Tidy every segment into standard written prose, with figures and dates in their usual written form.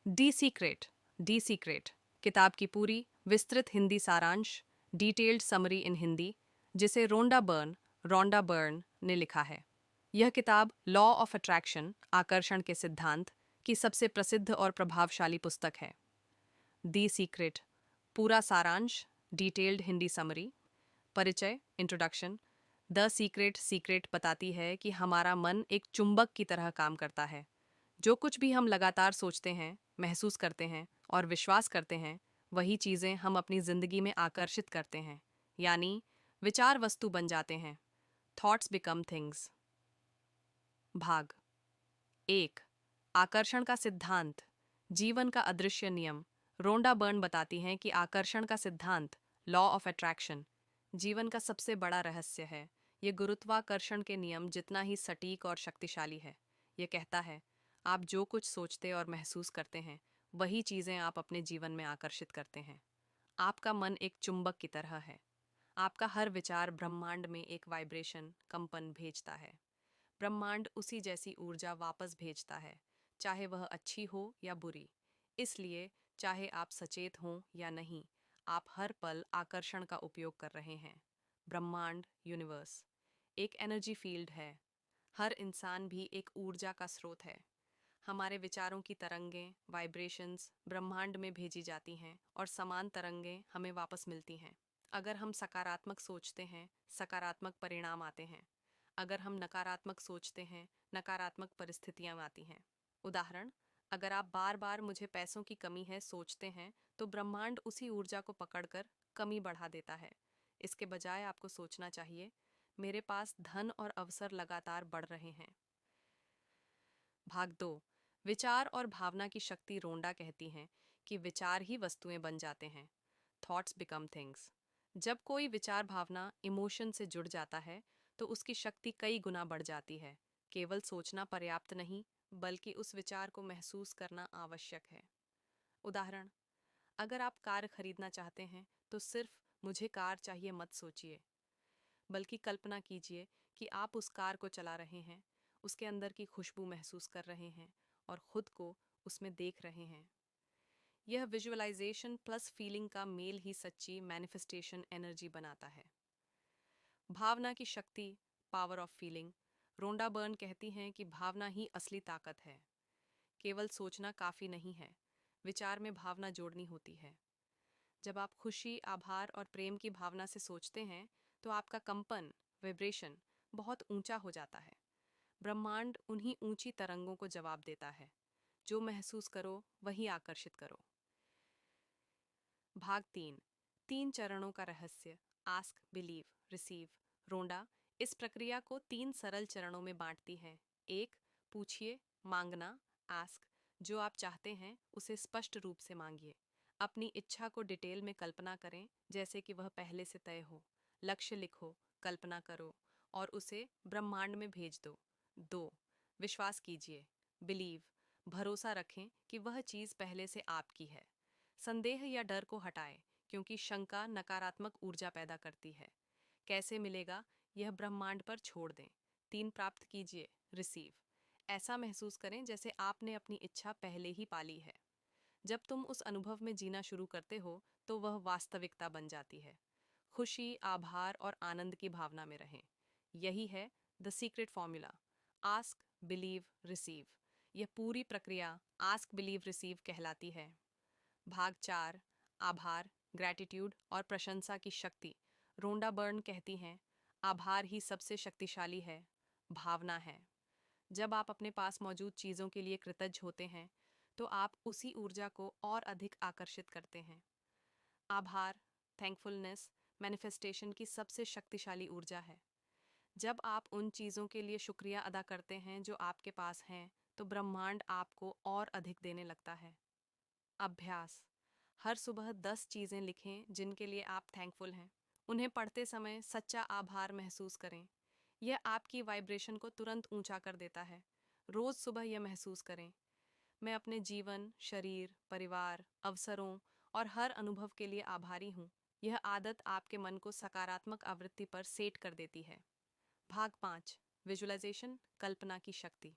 D secret किताब की पूरी विस्तृत हिंदी सारांश, डिटेल्ड समरी इन हिंदी, जिसे रोंडा बर्न ने लिखा है। यह किताब लॉ ऑफ अट्रैक्शन, आकर्षण के सिद्धांत की सबसे प्रसिद्ध और प्रभावशाली पुस्तक है। दी सीक्रेट पूरा सारांश, डिटेल्ड हिंदी समरी। परिचय, इंट्रोडक्शन। द सीक्रेट बताती है कि हमारा मन एक चुंबक की तरह काम करता है। जो कुछ भी हम लगातार सोचते हैं, महसूस करते हैं और विश्वास करते हैं, वही चीज़ें हम अपनी ज़िंदगी में आकर्षित करते हैं, यानी विचार वस्तु बन जाते हैं। Thoughts become things. भाग एक, आकर्षण का सिद्धांत, जीवन का अदृश्य नियम। रोंडा बर्न बताती हैं कि आकर्षण का सिद्धांत, लॉ ऑफ अट्रैक्शन, जीवन का सबसे बड़ा रहस्य है। ये गुरुत्वाकर्षण के नियम जितना ही सटीक और शक्तिशाली है। ये कहता है, आप जो कुछ सोचते और महसूस करते हैं, वही चीज़ें आप अपने जीवन में आकर्षित करते हैं। आपका मन एक चुंबक की तरह है। आपका हर विचार ब्रह्मांड में एक वाइब्रेशन, कंपन भेजता है। ब्रह्मांड उसी जैसी ऊर्जा वापस भेजता है, चाहे वह अच्छी हो या बुरी। इसलिए चाहे आप सचेत हों या नहीं, आप हर पल आकर्षण का उपयोग कर रहे हैं। ब्रह्मांड, यूनिवर्स, एक एनर्जी फील्ड है। हर इंसान भी एक ऊर्जा का स्रोत है। हमारे विचारों की तरंगें, वाइब्रेशंस ब्रह्मांड में भेजी जाती हैं और समान तरंगें हमें वापस मिलती हैं। अगर हम सकारात्मक सोचते हैं, सकारात्मक परिणाम आते हैं। अगर हम नकारात्मक सोचते हैं, नकारात्मक परिस्थितियां आती हैं। उदाहरण, अगर आप बार बार मुझे पैसों की कमी है सोचते हैं, तो ब्रह्मांड उसी ऊर्जा को पकड़कर कमी बढ़ा देता है। इसके बजाय आपको सोचना चाहिए, मेरे पास धन और अवसर लगातार बढ़ रहे हैं। भाग दो, विचार और भावना की शक्ति। रोंडा कहती हैं कि विचार ही वस्तुएं बन जाते हैं। Thoughts become things. जब कोई विचार भावना इमोशन से जुड़ जाता है, तो उसकी शक्ति कई गुना बढ़ जाती है। केवल सोचना पर्याप्त नहीं, बल्कि उस विचार को महसूस करना आवश्यक है। उदाहरण, अगर आप कार खरीदना चाहते हैं, तो सिर्फ मुझे कार चाहिए मत सोचिए, बल्कि कल्पना कीजिए कि आप उस कार को चला रहे हैं, उसके अंदर की खुशबू महसूस कर रहे हैं और खुद को उसमें देख रहे हैं। यह विजुअलाइजेशन प्लस फीलिंग का मेल ही सच्ची मैनिफेस्टेशन एनर्जी बनाता है। भावना की शक्ति, power of feeling. Rhonda Byrne कहती हैं कि भावना ही असली ताकत है। केवल सोचना काफ़ी नहीं है, विचार में भावना जोड़नी होती है। जब आप खुशी, आभार और प्रेम की भावना से सोचते हैं, तो आपका कंपन, वाइब्रेशन बहुत ऊंचा हो जाता है। ब्रह्मांड उन्हीं ऊंची तरंगों को जवाब देता है। जो महसूस करो, वही आकर्षित करो। भाग तीन, तीन चरणों का रहस्य। Ask, believe, receive. रोंडा इस प्रक्रिया को तीन सरल चरणों में बांटती है। एक, पूछिए, मांगना, आस्क। जो आप चाहते हैं उसे स्पष्ट रूप से मांगिए। अपनी इच्छा को डिटेल में कल्पना करें, जैसे कि वह पहले से तय हो। लक्ष्य लिखो, कल्पना करो और उसे ब्रह्मांड में भेज दो। दो, विश्वास कीजिए, बिलीव। भरोसा रखें कि वह चीज़ पहले से आपकी है। संदेह या डर को हटाएं, क्योंकि शंका नकारात्मक ऊर्जा पैदा करती है। कैसे मिलेगा, यह ब्रह्मांड पर छोड़ दें। तीन, प्राप्त कीजिए, रिसीव। ऐसा महसूस करें जैसे आपने अपनी इच्छा पहले ही पाली है। जब तुम उस अनुभव में जीना शुरू करते हो, तो वह वास्तविकता बन जाती है। खुशी, आभार और आनंद की भावना में रहें। यही है the secret formula. Ask, believe, receive. यह पूरी प्रक्रिया आस्क, बिलीव, रिसीव कहलाती है। भाग चार, आभार, ग्रैटिट्यूड और प्रशंसा की शक्ति। रोंडा बर्न कहती हैं, आभार ही सबसे शक्तिशाली है, भावना है। जब आप अपने पास मौजूद चीज़ों के लिए कृतज्ञ होते हैं, तो आप उसी ऊर्जा को और अधिक आकर्षित करते हैं। आभार, थैंकफुलनेस, मैनिफेस्टेशन की सबसे शक्तिशाली ऊर्जा है। जब आप उन चीज़ों के लिए शुक्रिया अदा करते हैं जो आपके पास हैं, तो ब्रह्मांड आपको और अधिक देने लगता है। अभ्यास, हर सुबह 10 चीज़ें लिखें जिनके लिए आप थैंकफुल हैं। उन्हें पढ़ते समय सच्चा आभार महसूस करें। यह आपकी वाइब्रेशन को तुरंत ऊंचा कर देता है। रोज़ सुबह यह महसूस करें, मैं अपने जीवन, शरीर, परिवार, अवसरों और हर अनुभव के लिए आभारी हूँ। यह आदत आपके मन को सकारात्मक आवृत्ति पर सेट कर देती है। भाग पाँच, विजुअलाइजेशन, कल्पना की शक्ति।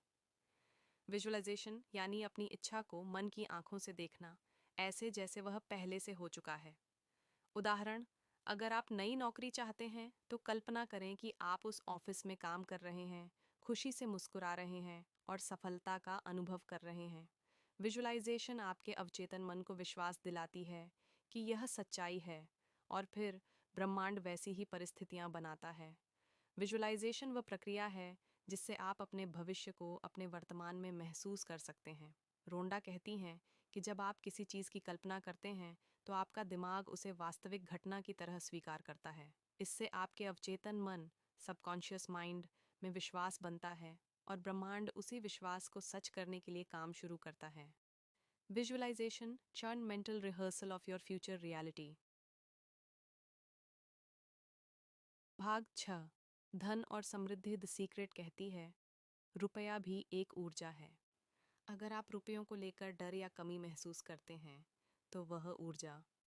विजुअलाइजेशन यानी अपनी इच्छा को मन की आंखों से देखना, ऐसे जैसे वह पहले से हो चुका है। उदाहरण, अगर आप नई नौकरी चाहते हैं तो कल्पना करें कि आप उस ऑफिस में काम कर रहे हैं, खुशी से मुस्कुरा रहे हैं और सफलता का अनुभव कर रहे हैं। विजुअलाइजेशन आपके अवचेतन मन को विश्वास दिलाती है कि यह सच्चाई है, और फिर ब्रह्मांड वैसी ही परिस्थितियां बनाता है। विजुअलाइजेशन वह प्रक्रिया है जिससे आप अपने भविष्य को अपने वर्तमान में महसूस कर सकते हैं। रोंडा कहती हैं कि जब आप किसी चीज़ की कल्पना करते हैं तो आपका दिमाग उसे वास्तविक घटना की तरह स्वीकार करता है। इससे आपके अवचेतन मन, सबकॉन्शियस माइंड में विश्वास बनता है, और ब्रह्मांड उसी विश्वास को सच करने के लिए काम शुरू करता है। विजुअलाइजेशन चर्न mental rehearsal of your future reality. भाग 6। धन और समृद्धि द सीक्रेट कहती है, रुपया भी एक ऊर्जा है। अगर आप रुपयों को लेकर डर या कमी महसूस करते हैं तो वह ऊर्जा